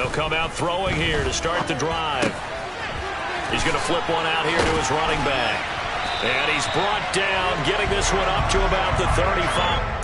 He'll come out throwing here to start the drive. He's going to flip one out here to his running back. And he's brought down, getting this one up to about the 35.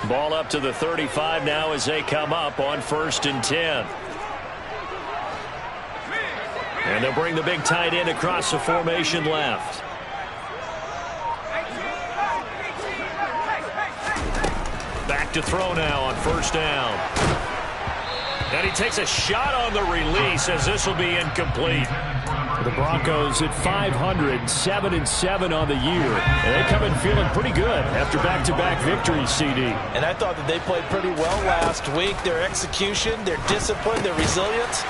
Ball up to the 35 now as they come up on 1st and 10. And they'll bring the big tight end across the formation left. Back to throw now on 1st down. And he takes a shot on the release as this will be incomplete. The Broncos at 500, 7-7 on the year. And they come in feeling pretty good after back-to-back victories, CD. And I thought that they played pretty well last week. Their execution, their discipline, their resilience,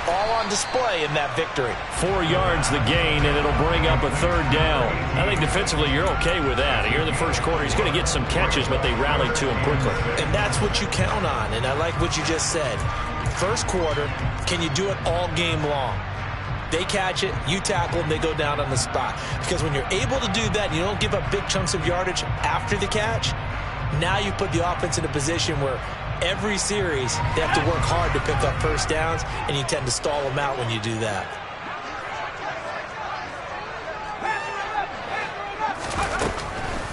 all on display in that victory. 4 yards the gain, and it'll bring up a 3rd down. I think defensively you're okay with that. Here in the first quarter, he's going to get some catches, but they rallied to him quickly. And that's what you count on, and I like what you just said. First quarter, can you do it all game long? They catch it, you tackle them, they go down on the spot. Because when you're able to do that, you don't give up big chunks of yardage after the catch, now you put the offense in a position where every series they have to work hard to pick up 1st downs, and you tend to stall them out when you do that.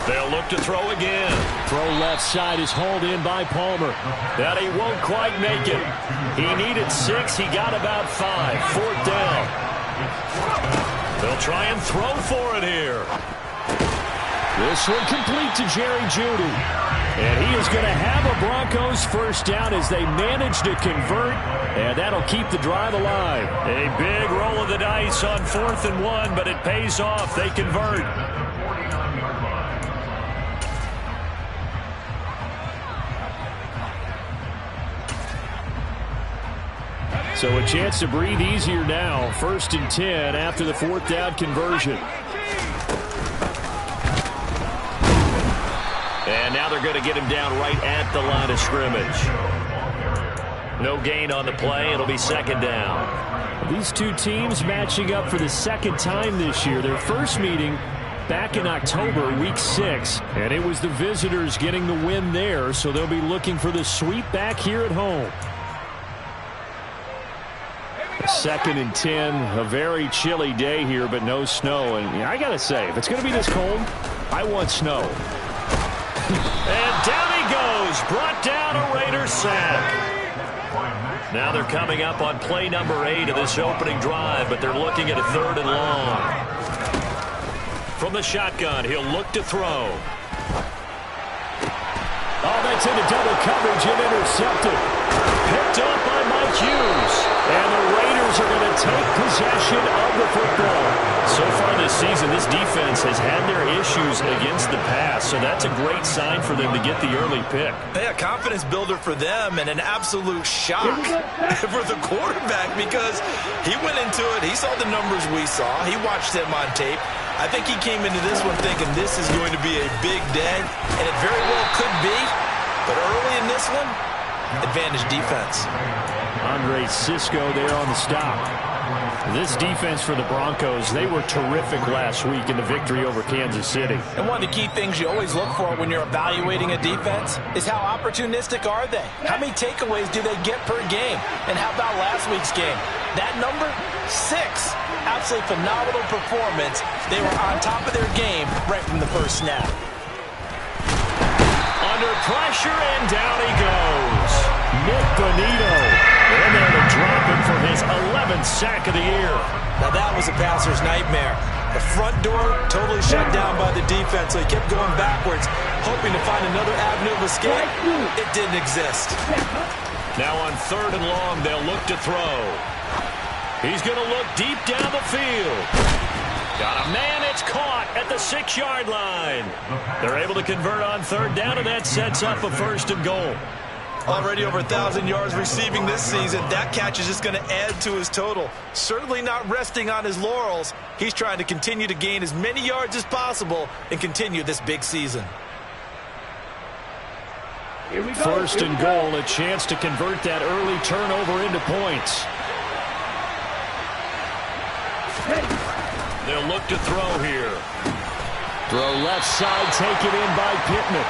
They'll look to throw again. Throw left side is hauled in by Palmer. That he won't quite make it. He needed 6. He got about 5. 4th down. They'll try and throw for it here. This one complete to Jerry Jeudy. And he is going to have a Broncos 1st down as they manage to convert. And that'll keep the drive alive. A big roll of the dice on 4th and 1, but it pays off. They convert. So a chance to breathe easier now. 1st and 10 after the 4th down conversion. And now they're going to get him down right at the line of scrimmage. No gain on the play. It'll be 2nd down. These two teams matching up for the 2nd time this year. Their first meeting back in October, week 6, and it was the visitors getting the win there, so they'll be looking for the sweep back here at home. 2nd and 10, a very chilly day here, but no snow. And I got to say, if it's going to be this cold, I want snow. And down he goes, brought down a Raider sack. Now they're coming up on play number 8 of this opening drive, but they're looking at a 3rd and long. From the shotgun, he'll look to throw. Oh, that's into double coverage and intercepted. Picked up by Mike Hughes. And the Raiders are going to take possession of the football. So far this season, this defense has had their issues against the pass, so that's a great sign for them to get the early pick. Yeah, confidence builder for them and an absolute shock for the quarterback because he went into it. He saw the numbers we saw. He watched them on tape. I think he came into this one thinking this is going to be a big day, and it very well could be. But early in this one, advantage defense. Andre Cisco there on the stop. This defense for the Broncos, they were terrific last week in the victory over Kansas City. And one of the key things you always look for when you're evaluating a defense is how opportunistic are they? How many takeaways do they get per game? And how about last week's game? That number, 6. Absolutely phenomenal performance. They were on top of their game right from the first snap. Under pressure, and down he goes. Nick Bonito in there to drop him for his 11th sack of the year. Now that was a passer's nightmare. The front door totally shut down by the defense, so he kept going backwards, hoping to find another avenue of escape. It didn't exist. Now on 3rd and long, they'll look to throw. He's going to look deep down the field. Got a man, it's caught at the 6-yard line. They're able to convert on 3rd down, and that sets up a 1st and goal. Already over 1,000 yards receiving this season. That catch is just going to add to his total. Certainly not resting on his laurels. He's trying to continue to gain as many yards as possible and continue this big season. 1st and goal, a chance to convert that early turnover into points. They'll look to throw here. Throw left side, taken in by Pittman.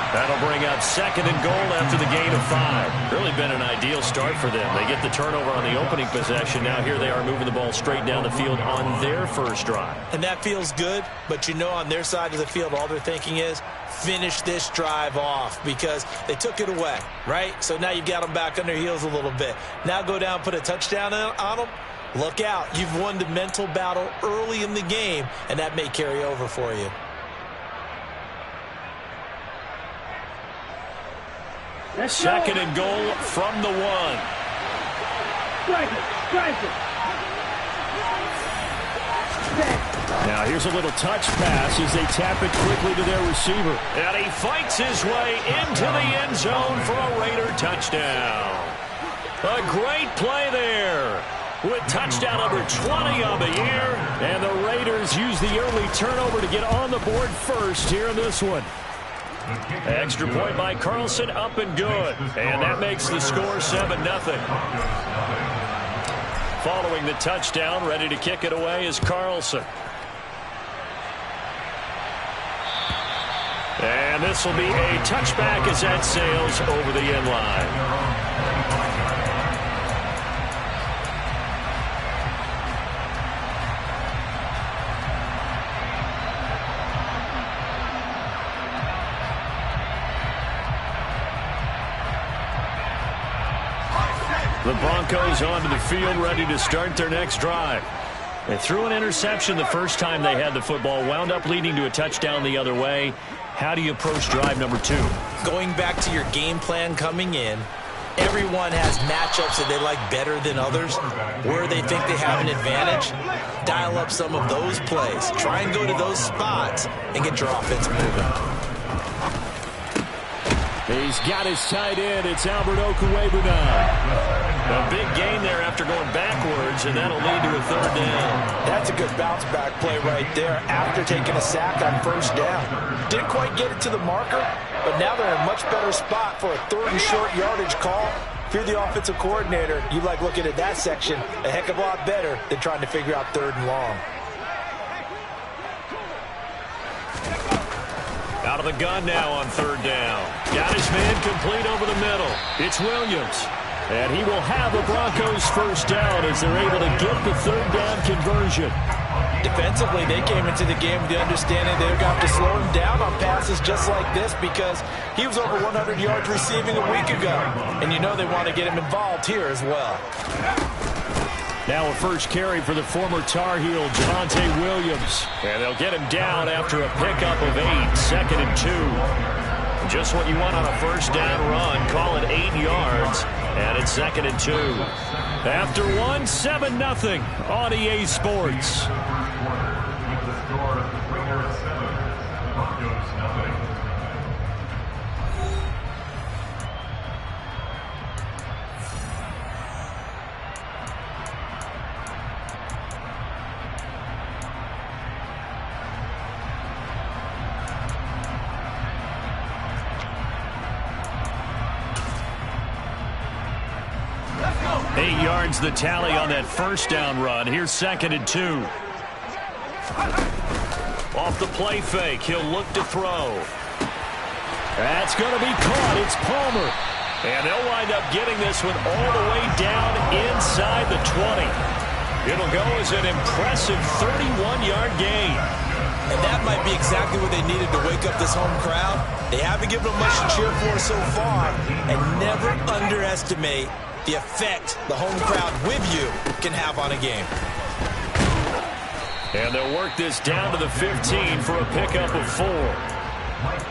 That'll bring up 2nd and goal after the gain of 5. Really been an ideal start for them. They get the turnover on the opening possession. Now here they are moving the ball straight down the field on their first drive. And that feels good, but you know on their side of the field all they're thinking is finish this drive off because they took it away, right? So now you've got them back on their heels a little bit. Now go down, put a touchdown on them. Look out. You've won the mental battle early in the game, and that may carry over for you. Second and goal from the 1. Now here's a little touch pass as they tap it quickly to their receiver. And he fights his way into the end zone for a Raider touchdown. A great play there. With touchdown number 20 on the year. And the Raiders use the early turnover to get on the board first here in this one. Extra point by Carlson, up and good. And that makes the score 7-0. Following the touchdown, ready to kick it away is Carlson. And this will be a touchback as that sails over the end line. The Broncos onto the field, ready to start their next drive. They threw an interception the first time they had the football, wound up leading to a touchdown the other way. How do you approach drive number 2? Going back to your game plan coming in, everyone has matchups that they like better than others. Where they think they have an advantage, dial up some of those plays. Try and go to those spots and get your offense moving. He's got his tight end. It's Albert Okwuegbunam. A big gain there after going backwards, and that'll lead to a third down. That's a good bounce-back play right there after taking a sack on first down. Didn't quite get it to the marker, but now they're in a much better spot for a third and short yardage call. If you're the offensive coordinator, you like looking at that section a heck of a lot better than trying to figure out third and long. Out of the gun now on third down. Got his man complete over the middle. It's Williams. And he will have the Broncos first down as they're able to get the third down conversion. Defensively, they came into the game with the understanding they're going to have to slow him down on passes just like this because he was over 100 yards receiving a week ago. And you know they want to get him involved here as well. Now a first carry for the former Tar Heel, Javonte Williams. And they'll get him down after a pickup of 8, 2nd and 2. Just what you want on a first down run. Call it 8 yards. And it's 2nd and 2. After one, 7-0 on EA Sports. The tally on that first down run. Here's 2nd and 2. Off the play fake, he'll look to throw. That's going to be caught. It's Palmer. And they'll wind up getting this one all the way down inside the 20. It'll go as an impressive 31-yard gain. And that might be exactly what they needed to wake up this home crowd. They haven't given them much to cheer for so far. And never underestimate the effect the home crowd with you can have on a game. And they'll work this down to the 15 for a pickup of 4.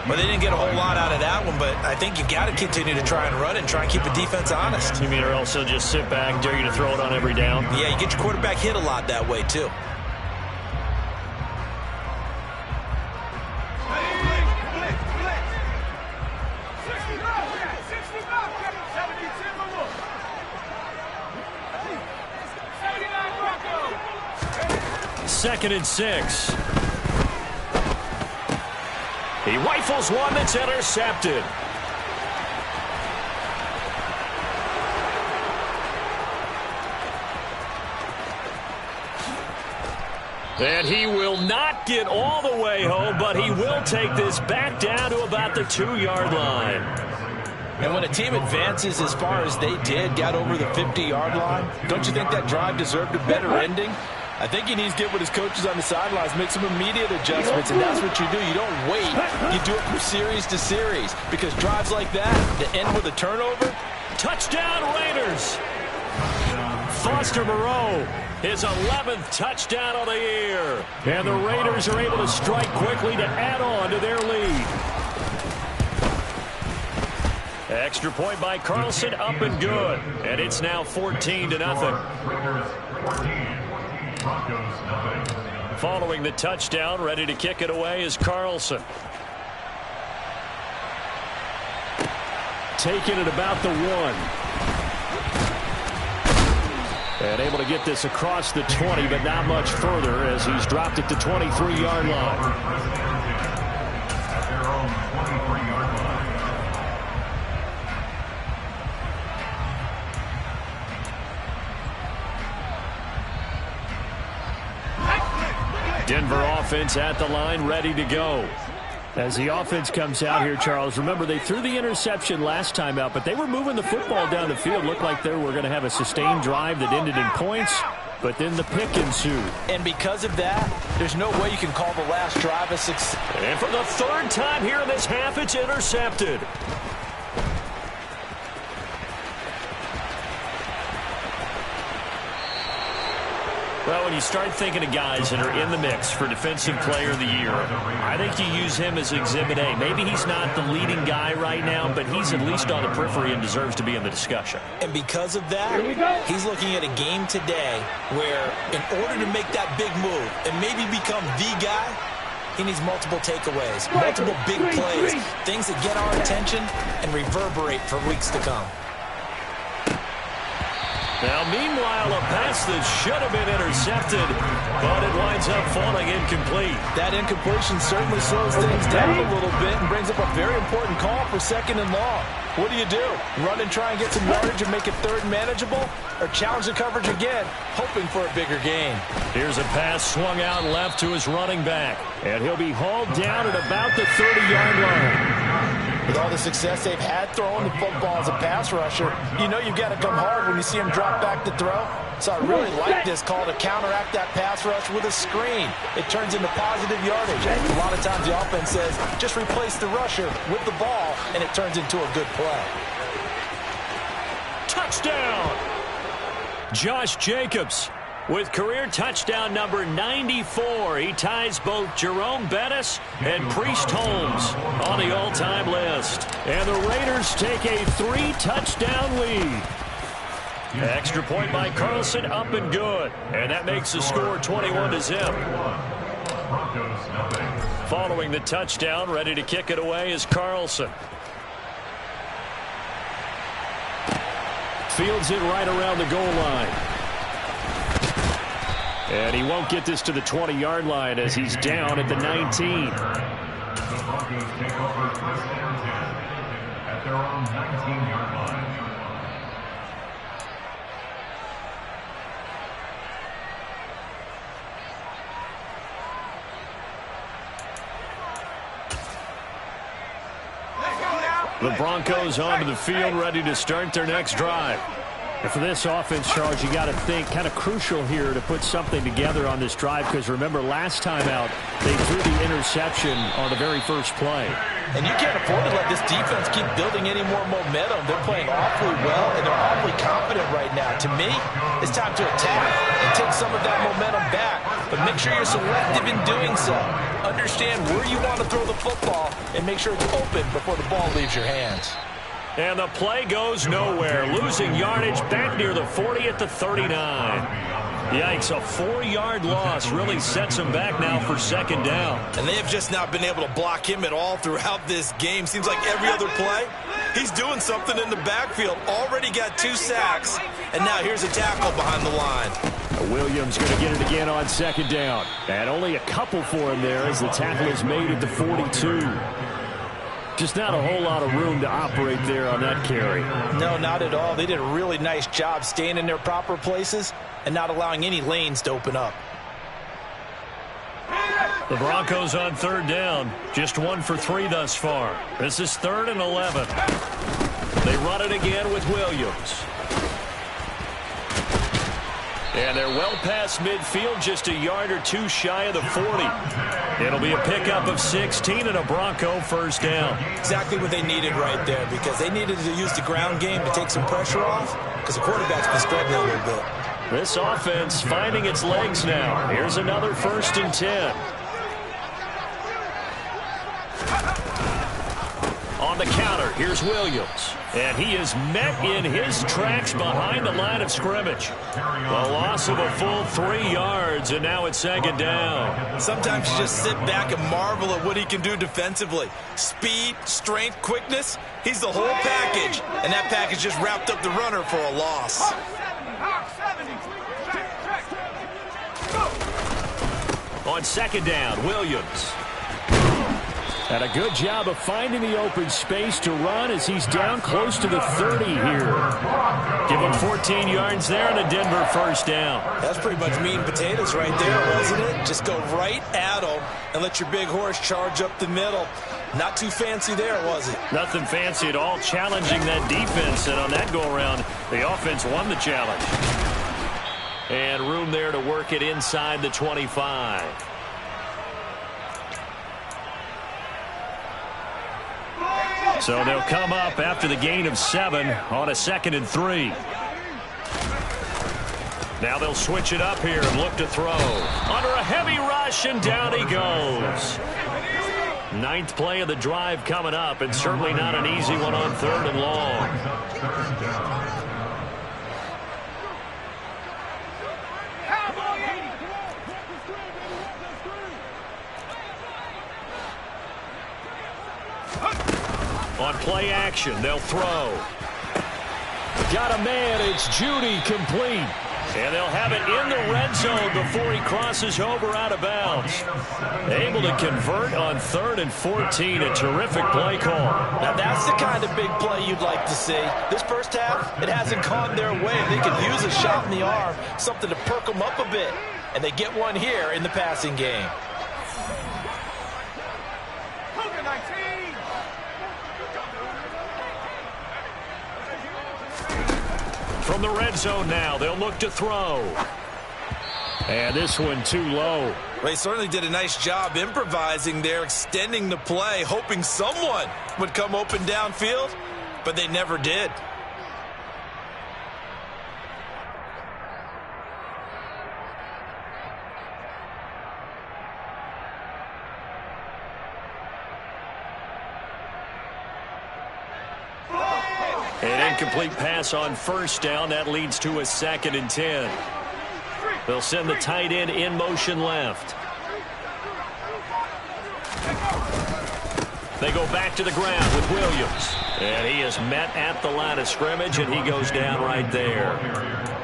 Well, they didn't get a whole lot out of that one, but I think you got to continue to try and run and try and keep the defense honest. You mean or else they'll just sit back, dare you to throw it on every down? Yeah, you get your quarterback hit a lot that way, too. Second and 6. He rifles one that's intercepted. And he will not get all the way home, but he will take this back down to about the 2-yard line. And when a team advances as far as they did, got over the 50-yard line, don't you think that drive deserved a better ending? I think he needs to get with his coaches on the sidelines, make some immediate adjustments, and that's what you do. You don't wait. You do it from series to series because drives like that that end with a turnover. Touchdown, Raiders! Foster Moreau, his 11th touchdown of the year. And the Raiders are able to strike quickly to add on to their lead. Extra point by Carlson, up and good. And it's now 14-0. Following the touchdown, ready to kick it away is Carlson. Taking it about the 1. And able to get this across the 20, but not much further as he's dropped at the 23-yard line. Denver offense at the line, ready to go. As the offense comes out here, Charles, remember they threw the interception last time out, but they were moving the football down the field. Looked like they were going to have a sustained drive that ended in points, but then the pick ensued. And because of that, there's no way you can call the last drive a success. And for the 3rd time here in this half, it's intercepted. Well, when you start thinking of guys that are in the mix for Defensive Player of the Year, I think you use him as Exhibit A. Maybe he's not the leading guy right now, but he's at least on the periphery and deserves to be in the discussion. And because of that, he's looking at a game today where in order to make that big move and maybe become the guy, he needs multiple takeaways, multiple big plays, things that get our attention and reverberate for weeks to come. Now, meanwhile, a pass that should have been intercepted, but it winds up falling incomplete. That incompletion certainly slows things down a little bit and brings up a very important call for 2nd and long. What do? Run and try and get some yardage and make it 3rd and manageable? Or challenge the coverage again, hoping for a bigger gain? Here's a pass swung out left to his running back, and he'll be hauled down at about the 30-yard line. With all the success they've had throwing the football as a pass rusher, you know you've got to come hard when you see him drop back to throw. So I really like this call to counteract that pass rush with a screen. It turns into positive yardage. A lot of times the offense says, just replace the rusher with the ball, and it turns into a good play. Touchdown! Josh Jacobs with career touchdown number 94. He ties both Jerome Bettis and Priest Holmes on the all-time list. And the Raiders take a 3-touchdown lead. Extra point by Carlson, up and good. And that makes the score 21-0. Following the touchdown, ready to kick it away is Carlson. Fields it right around the goal line. And he won't get this to the 20-yard line as he's down at the 19. The Broncos take over first and 10 at their own 19-yard line. The Broncos onto the field, ready to start their next drive. And for this offense, Charles, you got to think kind of crucial here to put something together on this drive, because remember last time out they threw the interception on the very first play. And you can't afford to let this defense keep building any more momentum. They're playing awfully well, and they're awfully confident right now. To me, it's time to attack and take some of that momentum back. But make sure you're selective in doing so. Understand where you want to throw the football and make sure it's open before the ball leaves your hands. And the play goes nowhere. Losing yardage back near the 40 at the 39. Yikes, a 4-yard loss really sets him back now for 2nd down. And they have just not been able to block him at all throughout this game. Seems like every other play, he's doing something in the backfield. Already got 2 sacks, and now here's a tackle behind the line. Williams going to get it again on 2nd down. And only a couple for him there as the tackle is made at the 42. Just not a whole lot of room to operate there on that carry. No, not at all. They did a really nice job staying in their proper places and not allowing any lanes to open up. The Broncos on 3rd down. Just 1 for 3 thus far. This is 3rd and 11. They run it again with Williams. And they're well past midfield, just a yard or 2 shy of the 40. It'll be a pickup of 16 and a Bronco 1st down. Exactly what they needed right there, because they needed to use the ground game to take some pressure off, because the quarterback's been struggling a little bit. This offense finding its legs now. Here's another 1st and 10. On the counter, here's Williams. And he is met in his tracks behind the line of scrimmage. A loss of a full 3 yards, and now it's 2nd down. Sometimes you just sit back and marvel at what he can do defensively. Speed, strength, quickness, he's the whole package. And that package just wrapped up the runner for a loss. On 2nd down, Williams. And a good job of finding the open space to run as he's down close to the 30 here. Give him 14 yards there and a Denver 1st down. That's pretty much meat and potatoes right there, wasn't it? Just go right at him and let your big horse charge up the middle. Not too fancy there, was it? Nothing fancy at all, challenging that defense. And on that go-around, the offense won the challenge. And room there to work it inside the 25. So they'll come up after the gain of 7 on a 2nd and 3. Now they'll switch it up here and look to throw. Under a heavy rush, and down he goes. 9th play of the drive coming up, and certainly not an easy one on 3rd and long. On play action, they'll throw. Got a man. It's Judy, complete. And they'll have it in the red zone before he crosses over out of bounds. Able to convert on 3rd and 14. A terrific play call. Now that's the kind of big play you'd like to see. This first half, it hasn't gone their way. They could use a shot in the arm, something to perk them up a bit. And they get one here in the passing game. From the red zone now, they'll look to throw. And this one too low. They certainly did a nice job improvising there, extending the play, hoping someone would come open downfield, but they never did. An incomplete pass on first down. That leads to a 2nd and 10. They'll send the tight end in motion left. They go back to the ground with Williams. And he is met at the line of scrimmage, and he goes down right there.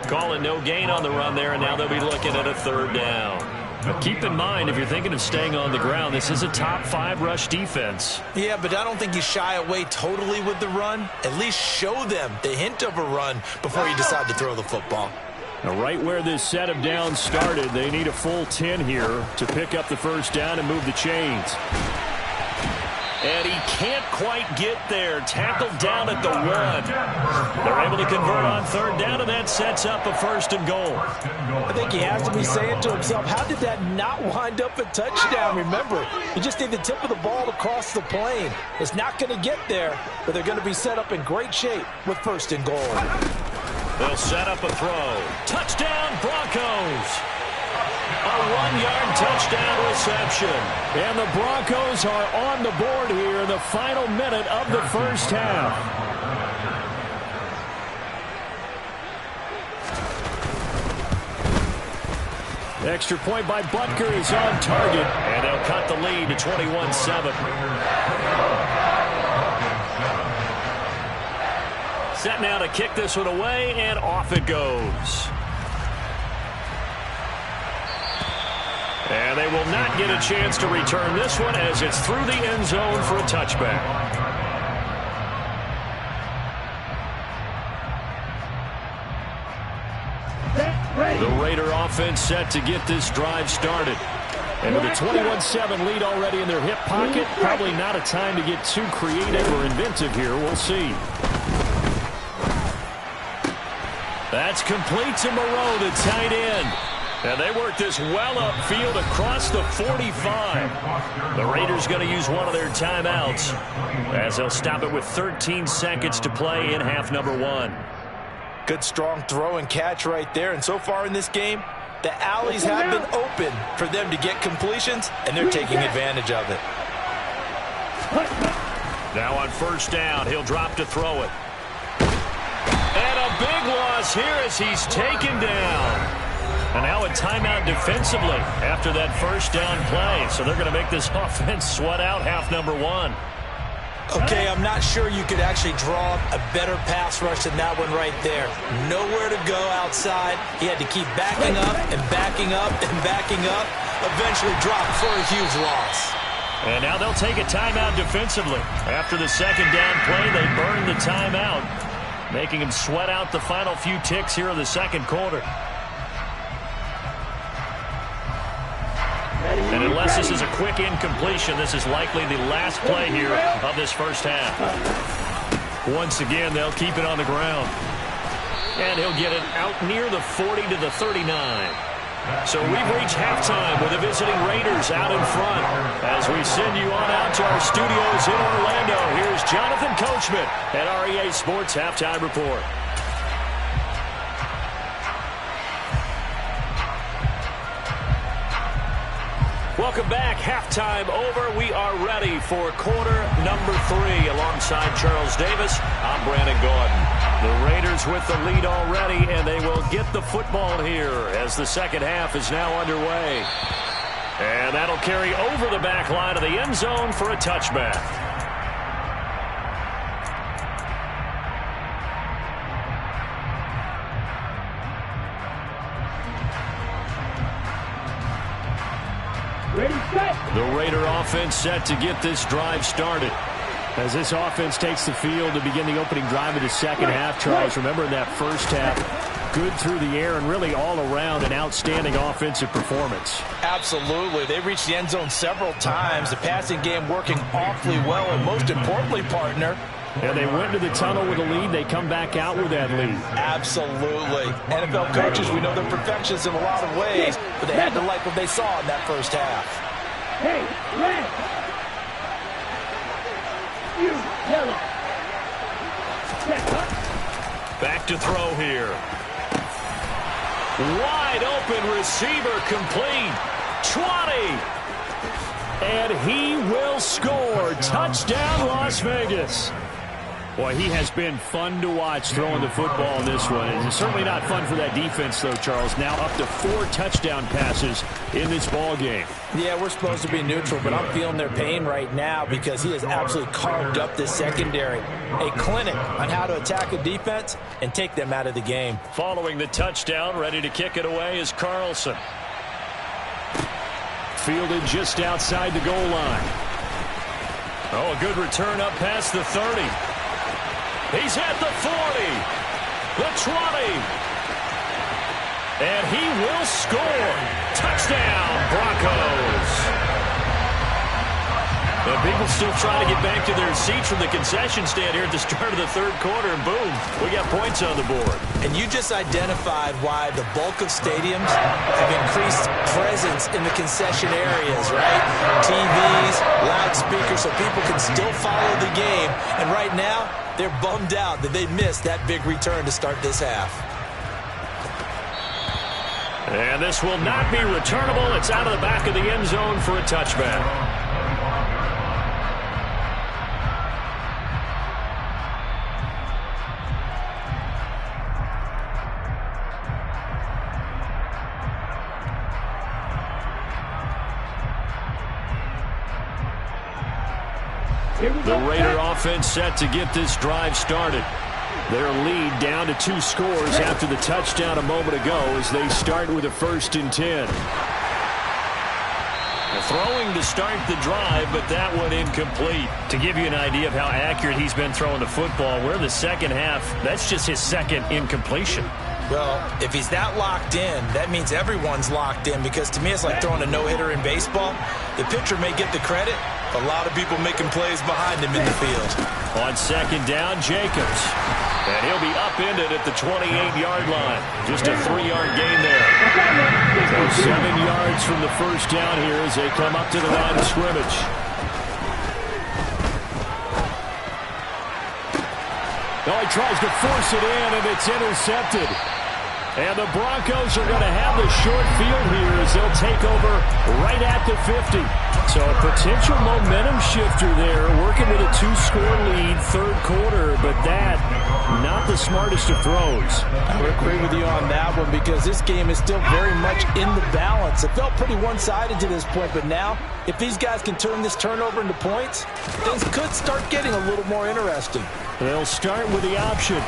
Calling no gain on the run there, and now they'll be looking at a 3rd down. But keep in mind, if you're thinking of staying on the ground, this is a top 5 rush defense. Yeah, but I don't think you shy away totally with the run. At least show them the hint of a run before you decide to throw the football. Now, right where this set of downs started, they need a full 10 here to pick up the first down and move the chains. And he can't quite get there. Tackled down at the 1. They're able to convert on 3rd down, and that sets up a 1st and goal. I think he has to be saying to himself, how did that not wind up a touchdown? Remember, you just need the tip of the ball to cross the plane. It's not going to get there, but they're going to be set up in great shape with 1st and goal. They'll set up a throw. Touchdown, Broncos! A 1-yard touchdown reception. And the Broncos are on the board here in the final minute of the first half. Extra point by Butker is on target, and they'll cut the lead to 21-7. Set now to kick this one away, and off it goes. And they will not get a chance to return this one as it's through the end zone for a touchback. The Raider offense set to get this drive started. And with a 21-7 lead already in their hip pocket, probably not a time to get too creative or inventive here. We'll see. That's complete to Moreau, the tight end. And they work this well upfield across the 45. The Raiders going to use one of their timeouts as they'll stop it with 13 seconds to play in half number 1. Good strong throw and catch right there. And so far in this game, the alleys have been open for them to get completions, and they're taking advantage of it. Now on 1st down, he'll drop to throw it. And a big loss here as he's taken down. And now a timeout defensively after that 1st down play. So they're going to make this offense sweat out half number 1. Okay, I'm not sure you could actually draw a better pass rush than that one right there. Nowhere to go outside. He had to keep backing up and backing up and backing up. Eventually dropped for a huge loss. And now they'll take a timeout defensively. After the 2nd down play, they burn the timeout, making him sweat out the final few ticks here in the 2nd quarter. And unless this is a quick incompletion, this is likely the last play here of this first half. Once again, they'll keep it on the ground. And he'll get it out near the 40 to the 39. So we've reached halftime with the visiting Raiders out in front. As we send you on out to our studios in Orlando, here's Jonathan Coachman at REA Sports Halftime Report. Welcome back. Halftime over. We are ready for quarter number 3. Alongside Charles Davis, I'm Brandon Gordon. The Raiders with the lead already, and they will get the football here as the second half is now underway. And that'll carry over the back line of the end zone for a touchback. The Raider offense set to get this drive started. As this offense takes the field to begin the opening drive of the second half, Charles, remember in that first half, good through the air and really all around an outstanding offensive performance. Absolutely. They reached the end zone several times. The passing game working awfully well, and most importantly, partner, and they went to the tunnel with a lead. They come back out with that lead. Absolutely. NFL coaches, we know they're perfectionists in a lot of ways, but they had to like what they saw in that first half. Hey, red! You, yellow! Back to throw here. Wide open receiver complete. 20. And he will score. Touchdown, Las Vegas. Boy, he has been fun to watch throwing the football in this one. It's certainly not fun for that defense, though, Charles. Now up to 4 touchdown passes in this ball game. Yeah, we're supposed to be neutral, but I'm feeling their pain right now because he has absolutely carved up this secondary. A clinic on how to attack a defense and take them out of the game. Following the touchdown, ready to kick it away is Carlson. Fielded just outside the goal line. Oh, a good return up past the 30. He's at the 40, the 20, and he will score. Touchdown, Broncos. And people still trying to get back to their seats from the concession stand here at the start of the third quarter, and boom, we got points on the board. And you just identified why the bulk of stadiums have increased presence in the concession areas, right? TVs, loudspeakers, so people can still follow the game. And right now, they're bummed out that they missed that big return to start this half. And this will not be returnable. It's out of the back of the end zone for a touchback. The Raider offense set to get this drive started. Their lead down to 2 scores after the touchdown a moment ago as they start with a 1st and 10. Throwing to start the drive, but that one incomplete. To give you an idea of how accurate he's been throwing the football, we're in the second half. That's just his 2nd incompletion. Well, if he's that locked in, that means everyone's locked in, because to me it's like throwing a no-hitter in baseball. The pitcher may get the credit, a lot of people making plays behind him in the field. On 2nd down, Jacobs. And he'll be upended at the 28-yard line. Just a 3-yard gain there. So 7 yards from the first down here as they come up to the line of scrimmage. Now he tries to force it in, and it's intercepted. And the Broncos are going to have the short field here as they'll take over right at the 50. So a potential momentum shifter there, working with a 2-score lead, third quarter, but that, not the smartest of throws. I would agree with you on that one, because this game is still very much in the balance. It felt pretty one-sided to this point, but now, if these guys can turn this turnover into points, things could start getting a little more interesting. They'll start with the option.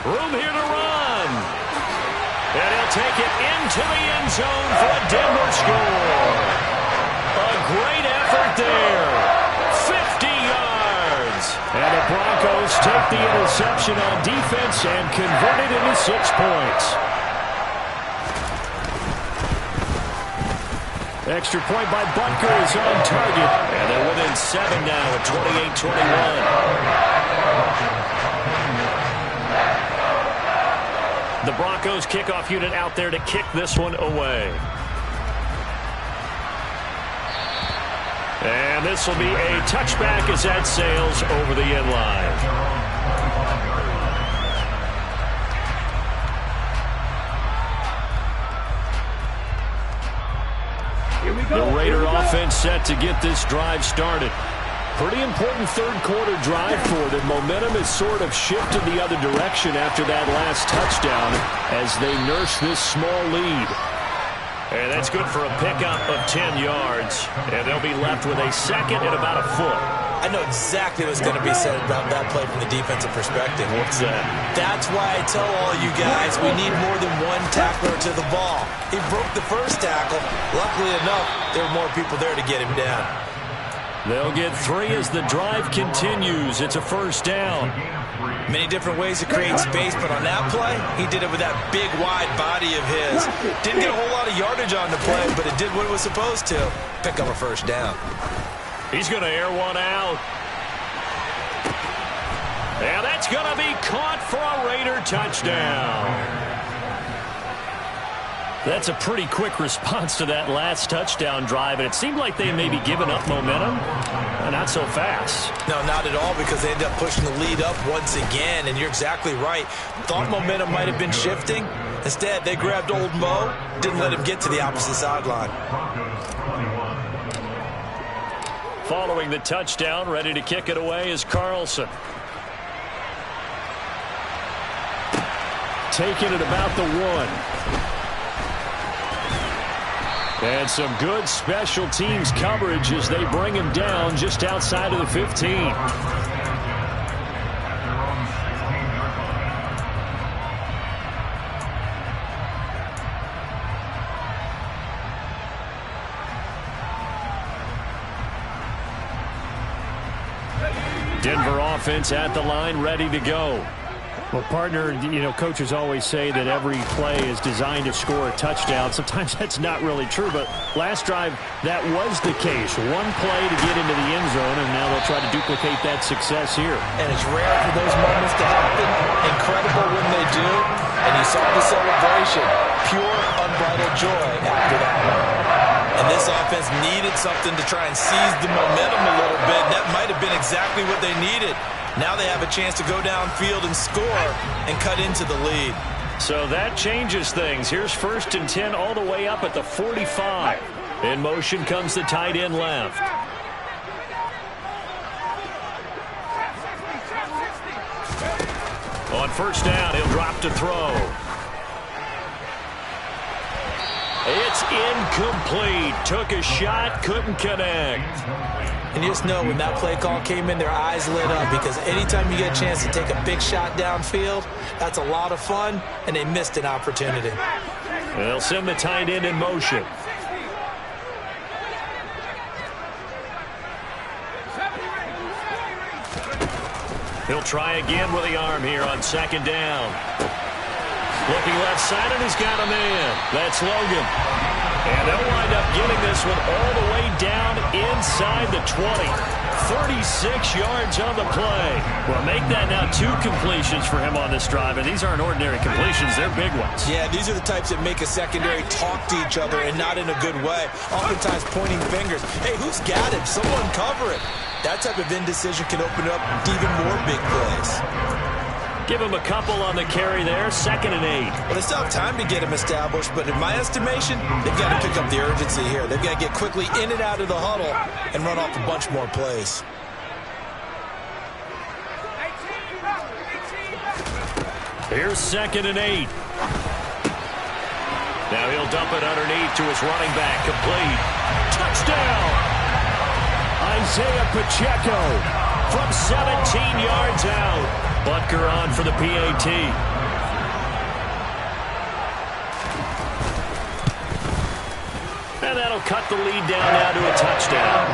Room here to run. And he'll take it into the end zone for a Denver score. A great effort there. 50 yards. And the Broncos take the interception on defense and convert it into 6 points. Extra point by Butker is on target. And they're within 7 now at 28-21. The Broncos kickoff unit out there to kick this one away. And this will be a touchback as that sails over the end line. The Raider offense set to get this drive started. Pretty important third quarter drive for them. Momentum has sort of shifted the other direction after that last touchdown as they nurse this small lead. And that's good for a pickup of 10 yards. And they'll be left with a 2nd and about a foot. I know exactly what's going to be said about that play from the defensive perspective. What's that? That's why I tell all you guys we need more than one tackler to the ball. He broke the first tackle. Luckily enough, there were more people there to get him down. They'll get 3 as the drive continues. It's a first down. Many different ways to create space, but on that play, he did it with that big, wide body of his. Didn't get a whole lot of yardage on the play, but it did what it was supposed to. Pick up a first down. He's going to air one out. And that's going to be caught for a Raider touchdown. That's a pretty quick response to that last touchdown drive, and it seemed like they may be giving up momentum. Not so fast. No, not at all, because they ended up pushing the lead up once again, and you're exactly right. Thought momentum might have been shifting. Instead, they grabbed old Mo, didn't let him get to the opposite sideline. Following the touchdown, ready to kick it away is Carlson. Taking it about the 1. And some good special teams coverage as they bring him down just outside of the 15. Denver offense at the line, ready to go. Well, partner, you know, coaches always say that every play is designed to score a touchdown. Sometimes that's not really true, but last drive, that was the case. One play to get into the end zone, and now they'll try to duplicate that success here. And it's rare for those moments to happen. Incredible when they do. And you saw the celebration. Pure, unbridled joy after that one. And this offense needed something to try and seize the momentum a little bit. And that might have been exactly what they needed. Now they have a chance to go downfield and score and cut into the lead. So that changes things. Here's 1st and 10 all the way up at the 45. In motion comes the tight end left. On 1st down, he'll drop to throw. It's incomplete. Took a shot, couldn't connect. And you just know when that play call came in, their eyes lit up, because anytime you get a chance to take a big shot downfield, that's a lot of fun, and they missed an opportunity. They'll send the tight end in motion. He'll try again with the arm here on 2nd down. Looking left side, and he's got a man. That's Logan. And they'll wind up getting this one all the way down inside the 20. 36 yards on the play. Well, make that now 2 completions for him on this drive, and these aren't ordinary completions. They're big ones. Yeah, these are the types that make a secondary talk to each other, and not in a good way. Oftentimes pointing fingers. Hey, who's got him? Someone cover it. That type of indecision can open up even more big plays. Give him a couple on the carry there. 2nd and 8. Well, they still have time to get him established, but in my estimation, they've got to pick up the urgency here. They've got to get quickly in and out of the huddle and run off a bunch more plays. Here's 2nd and 8. Now he'll dump it underneath to his running back. Complete. Touchdown! Isaiah Pacheco from 17 yards out. Butker on for the PAT. And that'll cut the lead down now to a touchdown.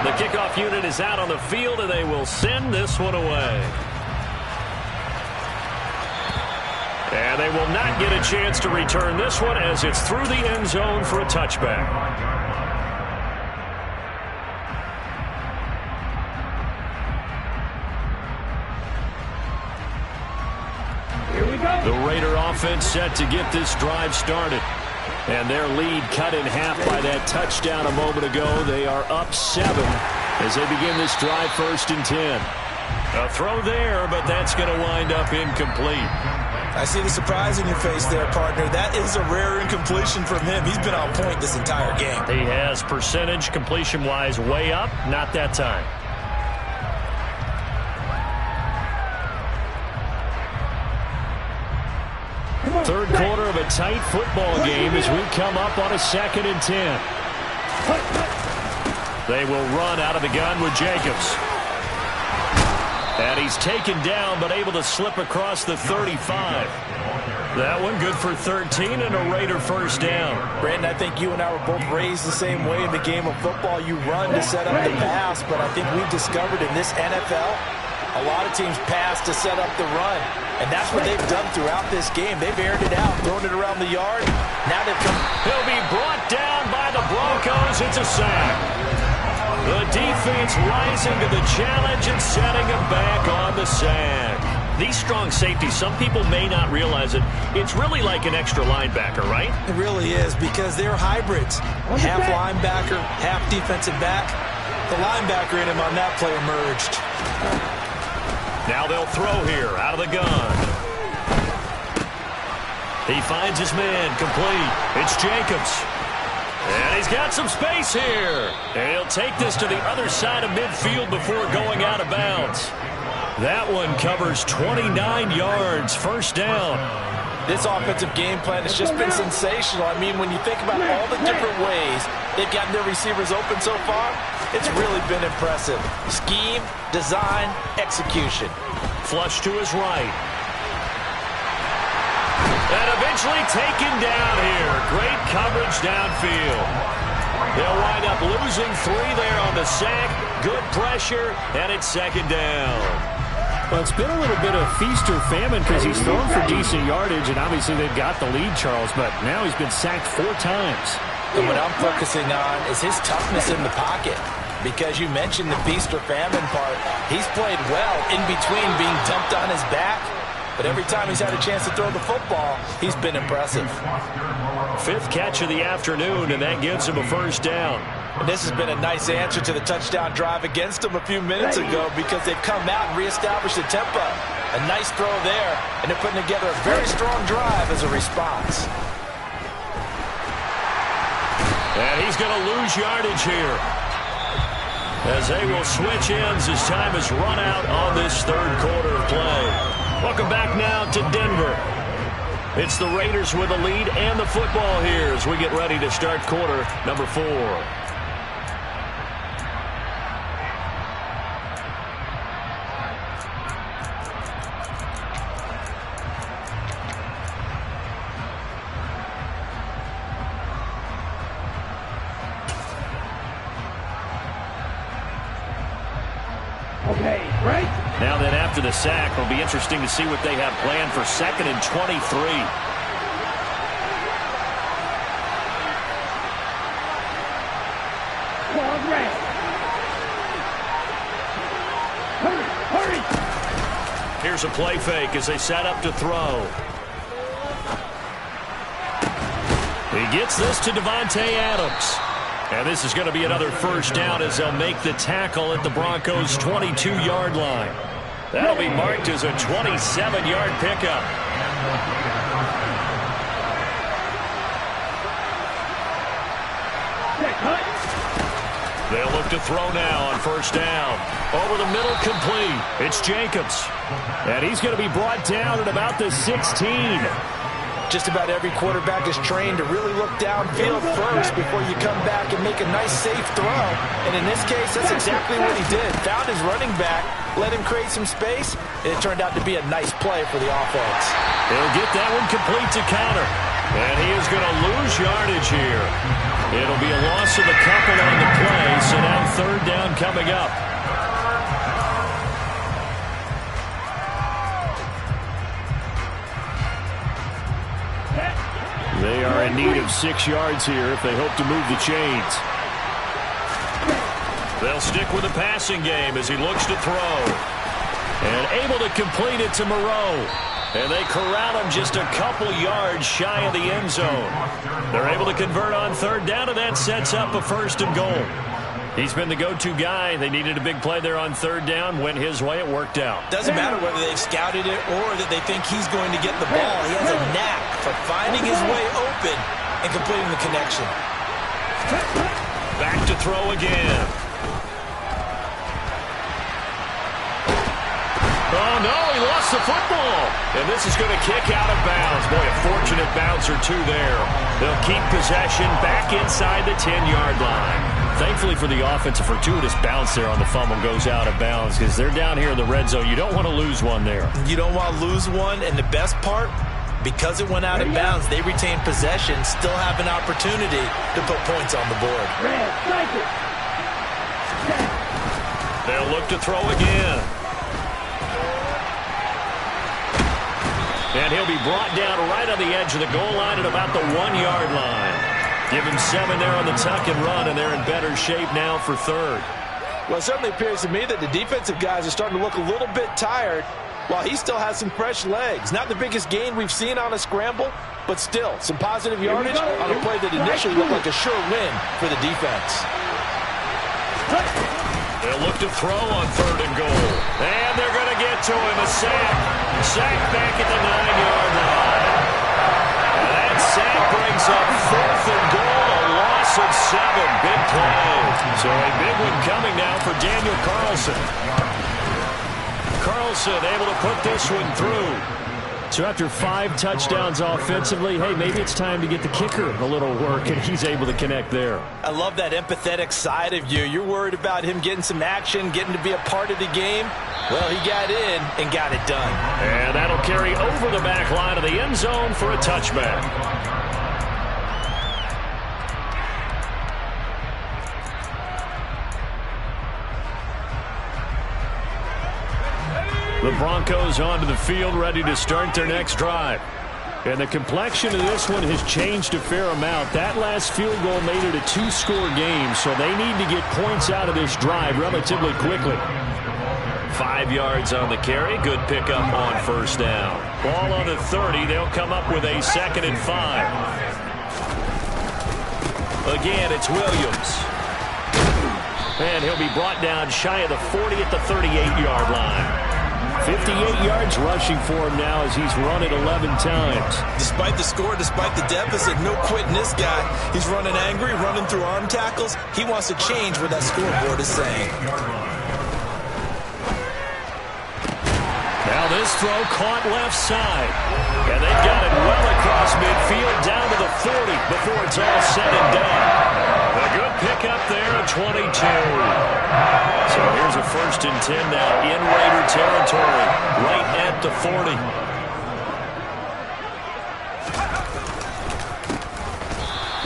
The kickoff unit is out on the field, and they will send this one away. And they will not get a chance to return this one as it's through the end zone for a touchback. The Raider offense set to get this drive started. And their lead cut in half by that touchdown a moment ago. They are up 7 as they begin this drive 1st and 10. A throw there, but that's going to wind up incomplete. I see the surprise in your face there, partner. That is a rare incompletion from him. He's been on point this entire game. He has percentage completion-wise way up, not that time. Third quarter of a tight football game as we come up on a 2nd and 10. They will run out of the gun with Jacobs. And he's taken down but able to slip across the 35. That one good for 13 and a Raider first down. Brandon, I think you and I were both raised the same way in the game of football. You run to set up the pass, but I think we've discovered in this NFL, a lot of teams pass to set up the run. And that's what they've done throughout this game. They've aired it out, thrown it around the yard. Now they've come. He'll be brought down by the Broncos. It's a sack. The defense rising to the challenge and setting him back on the sack. These strong safeties, some people may not realize it. It's really like an extra linebacker, right? It really is, because they're hybrids. Half linebacker, half defensive back. The linebacker in him on that play emerged. Now they'll throw here out of the gun. He finds his man complete. It's Jacobs. And he's got some space here. And he'll take this to the other side of midfield before going out of bounds. That one covers 29 yards, first down. This offensive game plan has just been sensational. I mean, when you think about all the different ways they've gotten their receivers open so far, it's really been impressive. Scheme, design, execution. Flush to his right. And eventually taken down here. Great coverage downfield. They'll wind up losing 3 there on the sack. Good pressure, and it's 2nd down. Well, it's been a little bit of feast or famine because he's thrown for decent yardage, and obviously they've got the lead, Charles, but now he's been sacked 4 times. And what I'm focusing on is his toughness in the pocket, because you mentioned the feast or famine part. He's played well in between being dumped on his back, but every time he's had a chance to throw the football, he's been impressive. 5th catch of the afternoon, and that gives him a first down. And this has been a nice answer to the touchdown drive against them a few minutes ago, because they've come out and reestablished the tempo. A nice throw there, and they're putting together a very strong drive as a response. And he's going to lose yardage here, as they will switch ends as time is run out on this 3rd quarter of play. Welcome back now to Denver. It's the Raiders with the lead and the football here as we get ready to start quarter number 4. Okay, right? Now then, after the sack, it'll be interesting to see what they have planned for 2nd and 23. Squad red. Hurry, hurry. Here's a play fake as they set up to throw. He gets this to Devontae Adams. And this is going to be another first down as they'll make the tackle at the Broncos' 22-yard line. That'll be marked as a 27-yard pickup. They'll look to throw now on first down. Over the middle, complete. It's Jacobs. And he's going to be brought down at about the 16. Just about every quarterback is trained to really look downfield first before you come back and make a nice, safe throw. And in this case, that's exactly what he did. Found his running back, let him create some space, and it turned out to be a nice play for the offense. He'll get that one complete to counter. And he is going to lose yardage here. It'll be a loss of a couple on the play, so now 3rd down coming up. They are in need of 6 yards here if they hope to move the chains. They'll stick with the passing game as he looks to throw. And able to complete it to Moreau. And they corral him just a couple yards shy of the end zone. They're able to convert on 3rd down, and that sets up a 1st and goal. He's been the go-to guy. They needed a big play there on 3rd down. Went his way. It worked out. Doesn't matter whether they've scouted it or that they think he's going to get the ball. He has a knack for finding his way open and completing the connection. Back to throw again. Oh, no, he lost gets the football. And this is going to kick out of bounds. Boy, a fortunate bounce or two there. They'll keep possession back inside the 10-yard line. Thankfully for the offense, a fortuitous bounce there on the fumble goes out of bounds because they're down here in the red zone. You don't want to lose one there. You don't want to lose one, and the best part, because it went out of bounds, they retain possession, still have an opportunity to put points on the board. They'll look to throw again. And he'll be brought down right on the edge of the goal line at about the 1-yard line. Give him 7 there on the tuck and run, and they're in better shape now for third. Well, it certainly appears to me that the defensive guys are starting to look a little bit tired while he still has some fresh legs. Not the biggest gain we've seen on a scramble, but still some positive yardage on a play that initially looked like a sure win for the defense. They'll look to throw on 3rd and goal. And they're going to get to him. A sack. Sack back at the 9-yard line. And that sack brings up 4th and goal. A loss of 7. Big play. So a big one coming now for Daniel Carlson. Carlson able to put this one through. So after 5 touchdowns offensively, hey, maybe it's time to get the kicker a little work, and he's able to connect there. I love that empathetic side of you. You're worried about him getting some action, getting to be a part of the game. Well, he got in and got it done. And that'll carry over the back line of the end zone for a touchback. The Broncos onto the field, ready to start their next drive. And the complexion of this one has changed a fair amount. That last field goal made it a 2-score game, so they need to get points out of this drive relatively quickly. 5 yards on the carry. Good pickup on 1st down. Ball on the 30. They'll come up with a 2nd and 5. Again, it's Williams. And he'll be brought down shy of the 40 at the 38-yard line. 58 yards rushing for him now as he's run it 11 times. Despite the score, despite the deficit, no quitting this guy. He's running angry, running through arm tackles. He wants to change what that scoreboard is saying. Now this throw caught left side. And they've got it well across midfield down to the 40 before it's all said and done. A good pickup there at 22. So here's a 1st and 10 now in Raider territory, right at the 40.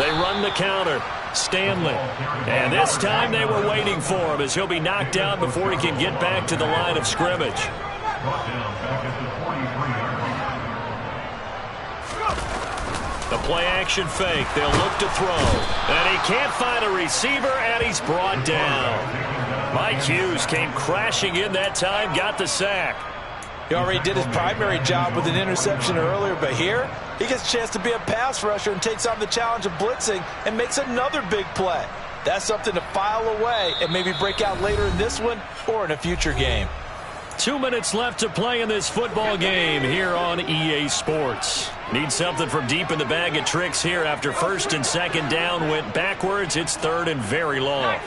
They run the counter. Stanley. And this time they were waiting for him as he'll be knocked down before he can get back to the line of scrimmage. The play-action fake. They'll look to throw. And he can't find a receiver, and he's brought down. Mike Hughes came crashing in that time, got the sack. He already did his primary job with an interception earlier, but here he gets a chance to be a pass rusher and takes on the challenge of blitzing and makes another big play. That's something to file away and maybe break out later in this one or in a future game. 2 minutes left to play in this football game here on EA Sports. Need something from deep in the bag of tricks here after 1st and 2nd down went backwards. It's 3rd and very long.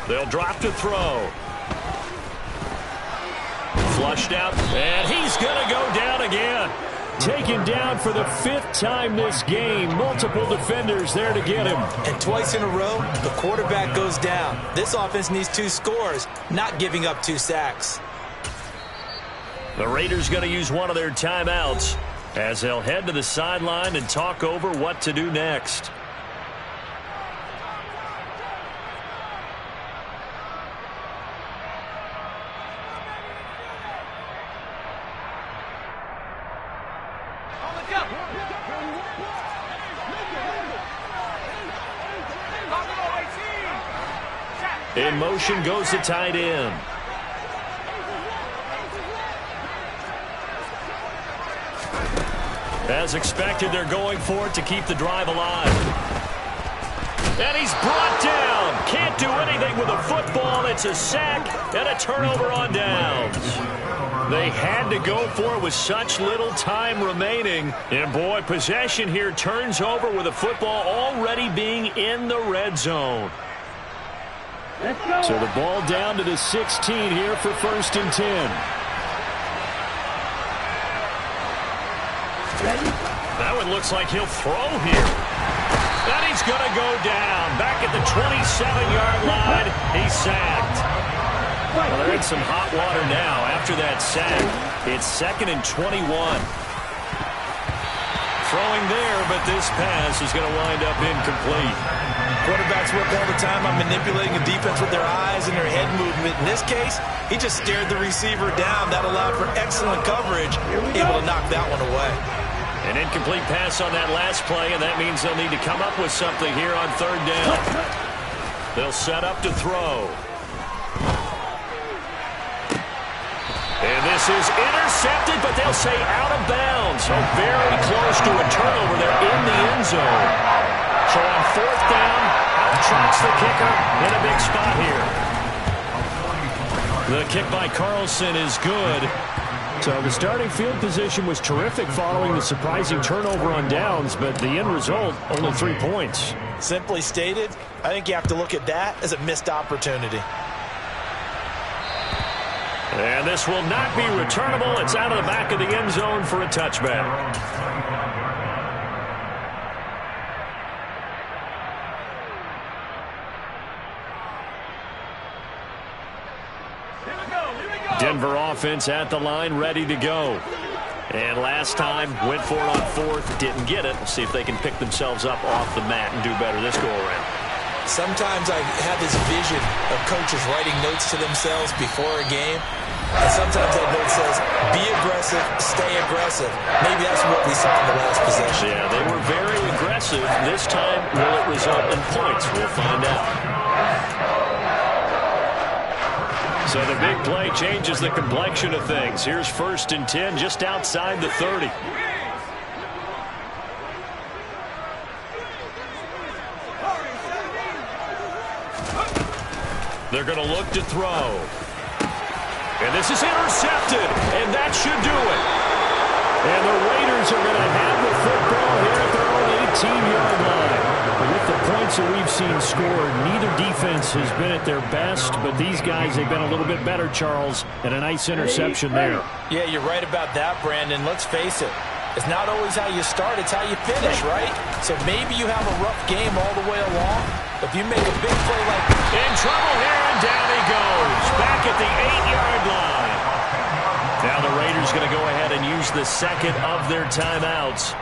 They'll drop to throw. Flushed out, and he's going to go down again. Taken down for the 5th time this game. Multiple defenders there to get him. And twice in a row, the quarterback goes down. This offense needs 2 scores, not giving up 2 sacks. The Raiders going to use one of their timeouts as they'll head to the sideline and talk over what to do next. In motion goes the tight end. As expected, they're going for it to keep the drive alive. And he's brought down. Can't do anything with a football. It's a sack and a turnover on downs. They had to go for it with such little time remaining. And boy, possession here turns over with the football already being in the red zone. Let's go. So the ball down to the 16 here for 1st and 10. Ready? That one looks like he'll throw here. And he's going to go down. Back at the 27-yard line, he's sacked. Well, they're in some hot water now after that sack. It's 2nd and 21. Throwing there, but this pass is going to wind up incomplete. Quarterbacks work all the time on manipulating the defense with their eyes and their head movement. In this case, he just stared the receiver down. That allowed for excellent coverage, able to knock that one away. An incomplete pass on that last play, and that means they'll need to come up with something here on 3rd down. They'll set up to throw. And this is intercepted, but they'll say out of bounds. So very close to a turnover there in the end zone. So on 4th down, out trots the kicker in a big spot here. The kick by Carlson is good. So the starting field position was terrific following the surprising turnover on downs, but the end result, only 3 points. Simply stated, I think you have to look at that as a missed opportunity. And this will not be returnable. It's out of the back of the end zone for a touchback. Denver offense at the line, ready to go. And last time, went for it on 4th, didn't get it. We'll see if they can pick themselves up off the mat and do better this go-around. Sometimes I have this vision of coaches writing notes to themselves before a game. And sometimes that note says, be aggressive, stay aggressive. Maybe that's what we saw in the last possession. Yeah, they were very aggressive. This time, will it result in points? We'll find out. So the big play changes the complexion of things. Here's 1st and 10 just outside the 30. They're going to look to throw. And this is intercepted, and that should do it. And the Raiders are going to have the football here at their own 18-yard line. With the points that we've seen scored, neither defense has been at their best, but these guys, they've been a little bit better, Charles, and a nice interception there. Yeah, you're right about that, Brandon. Let's face it. It's not always how you start, it's how you finish, right? So maybe you have a rough game all the way along. If you make a big play like in trouble here, and down he goes. Back at the 8-yard line. Now the Raiders going to go ahead and use the 2nd of their timeouts.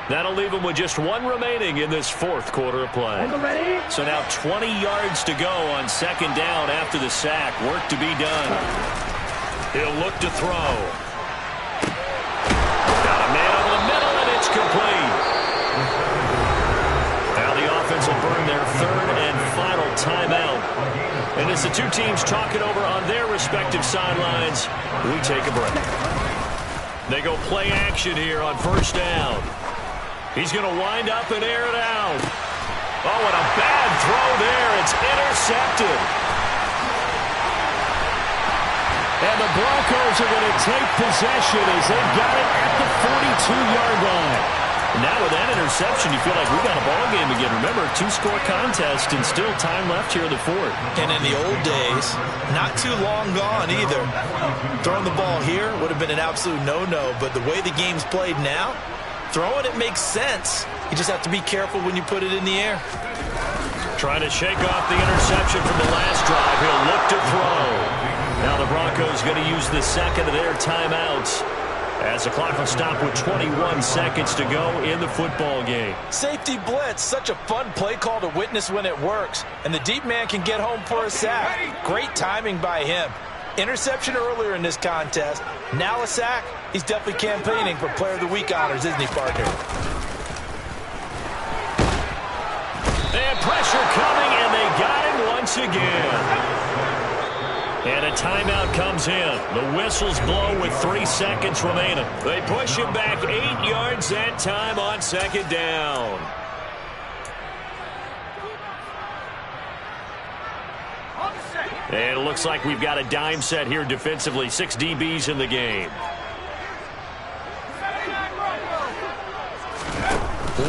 That'll leave them with just 1 remaining in this 4th quarter of play. So now 20 yards to go on 2nd down after the sack. Work to be done. He'll look to throw. Got a man over the middle, and it's complete. Now the offense will burn their 3rd and final timeout. And as the two teams talk it over on their respective sidelines, we take a break. They go play action here on 1st down. He's going to wind up and air it out. Oh, and a bad throw there. It's intercepted. And the Broncos are going to take possession as they've got it at the 42-yard line. Now with that interception, you feel like we got a ball game again. Remember, 2-score contest and still time left here in the 4th. And in the old days, not too long gone either. Throwing the ball here would have been an absolute no-no, but the way the game's played now, throwing it makes sense. You just have to be careful when you put it in the air. Trying to shake off the interception from the last drive. He'll look to throw. Now the Broncos going to use the 2nd of their timeouts as the clock will stop with 21 seconds to go in the football game. Safety blitz, such a fun play call to witness when it works. And the deep man can get home for a sack. Great timing by him. Interception earlier in this contest. Now a sack. He's definitely campaigning for Player of the Week honors, isn't he, partner? And pressure coming, and they got him once again. And a timeout comes in. The whistles blow with 3 seconds remaining. They push him back 8 yards that time on 2nd down. And it looks like we've got a dime set here defensively. 6 DBs in the game.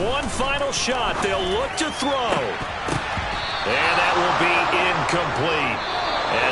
One final shot. They'll look to throw. And that will be incomplete. As